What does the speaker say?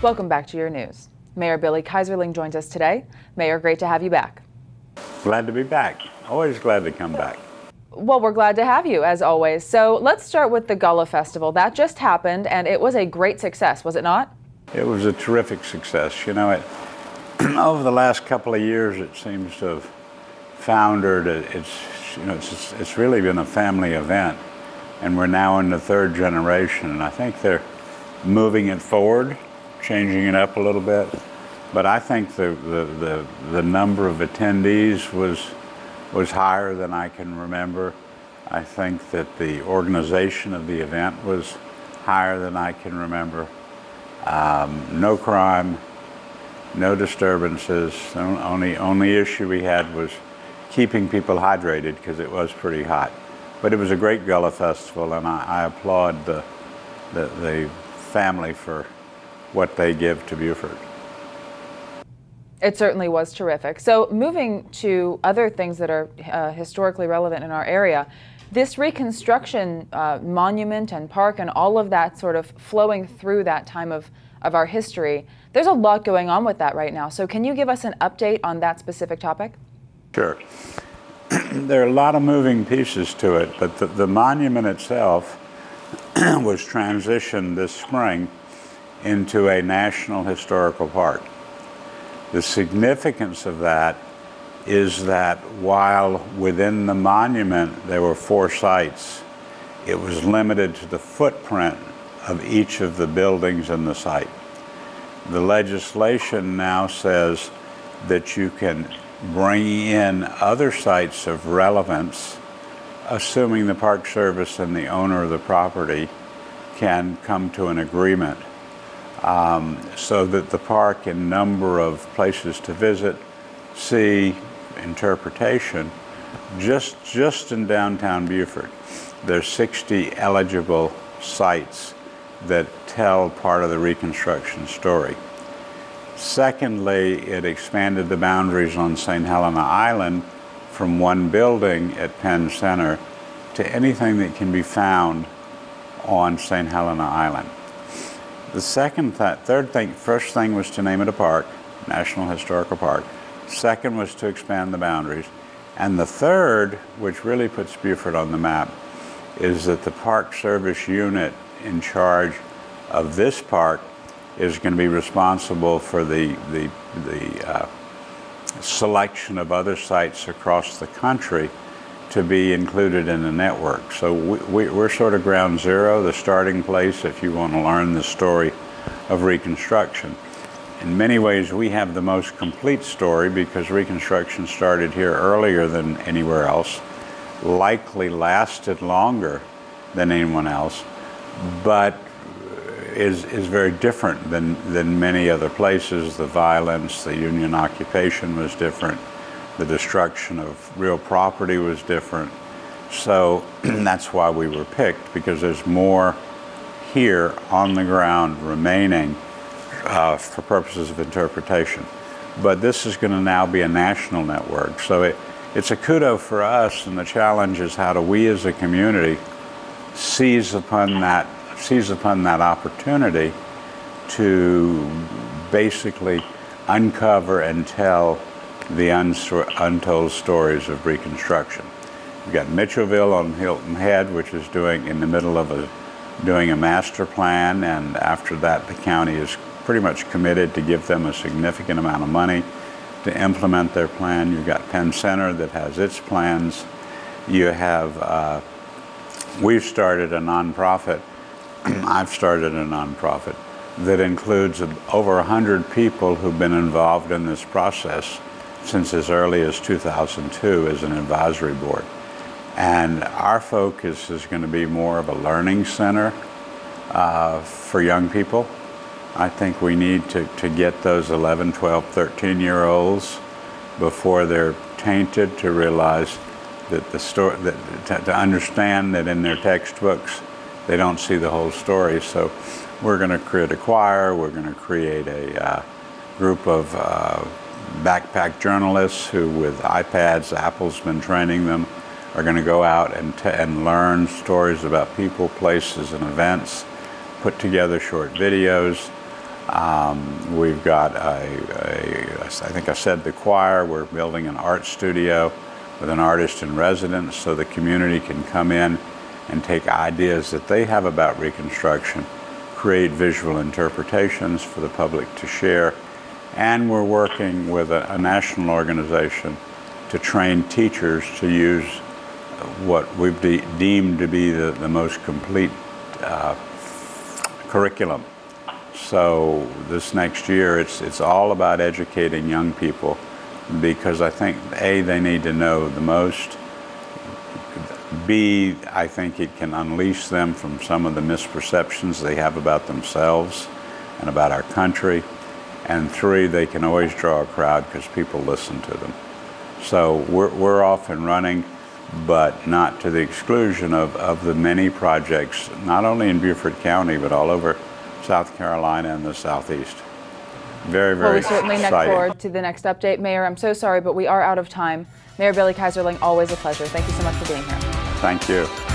Welcome back to your news. Mayor Billy Keyserling joins us today. Mayor, great to have you back. Glad to be back. Always glad to come back. Well, we're glad to have you, as always. So let's start with the Gullah Festival. That just happened, and it was a great success, was it not? It was a terrific success. You know, over the last couple of years, it seems to have foundered. It's really been a family event, and we're now in the third generation, and I think they're moving it forward, changing it up a little bit. But I think the number of attendees was higher than I can remember. I think that the organization of the event was higher than I can remember. No crime, no disturbances. The only issue we had was keeping people hydrated because it was pretty hot. But it was a great Gullah Festival, and I applaud the family for what they give to Beaufort. It certainly was terrific. So moving to other things that are historically relevant in our area, this reconstruction monument and park and all of that sort of flowing through that time of our history, there's a lot going on with that right now. So can you give us an update on that specific topic? Sure. There are a lot of moving pieces to it, but the monument itself was transitioned this spring into a National Historical Park. The significance of that is that while within the monument there were 4 sites, it was limited to the footprint of each of the buildings in the site. The legislation now says that you can bring in other sites of relevance, assuming the Park Service and the owner of the property can come to an agreement. So that the park, in number of places to visit, see, interpretation, just in downtown Beaufort, there's 60 eligible sites that tell part of the Reconstruction story. Secondly, it expanded the boundaries on St. Helena Island from one building at Penn Center to anything that can be found on St. Helena Island. The first thing was to name it a park, National Historical Park. Second was to expand the boundaries. And the third, which really puts Beaufort on the map, is that the Park Service unit in charge of this park is going to be responsible for the selection of other sites across the country to be included in the network. So we're sort of ground zero, the starting place if you want to learn the story of Reconstruction. In many ways, we have the most complete story because Reconstruction started here earlier than anywhere else, likely lasted longer than anyone else, but is very different than many other places. The violence, the Union occupation was different. The destruction of real property was different. So that's why we were picked, because there's more here on the ground remaining for purposes of interpretation. But this is going to now be a national network. So it's a kudo for us, and the challenge is how do we as a community seize upon that opportunity to basically uncover and tell the untold stories of Reconstruction. We've got Mitchellville on Hilton Head, which is in the middle of doing a master plan, and after that the county is pretty much committed to give them a significant amount of money to implement their plan. You've got Penn Center that has its plans. You have, we've started a nonprofit, I've started a nonprofit that includes over 100 people who've been involved in this process since as early as 2002 as an advisory board. And our focus is going to be more of a learning center for young people. I think we need to get those 11, 12, 13-year-olds before they're tainted to realize that the story, to understand that in their textbooks they don't see the whole story. So we're going to create a choir, we're going to create a group of backpack journalists who, with iPads, Apple's been training them, are going to go out and learn stories about people, places, and events, put together short videos. We've got I think I said the choir. We're building an art studio with an artist in residence so the community can come in and take ideas that they have about Reconstruction, create visual interpretations for the public to share. And we're working with a national organization to train teachers to use what we've deemed to be the most complete curriculum. So this next year, it's all about educating young people, because I think, A, they need to know the most. B, I think it can unleash them from some of the misperceptions they have about themselves and about our country. And 3, they can always draw a crowd because people listen to them. So we're off and running, but not to the exclusion of the many projects, not only in Beaufort County, but all over South Carolina and the Southeast. Very, very Well, we certainly look exciting. forward to the next update. Mayor, I'm so sorry, but we are out of time. Mayor Billy Keyserling, always a pleasure. Thank you so much for being here. Thank you.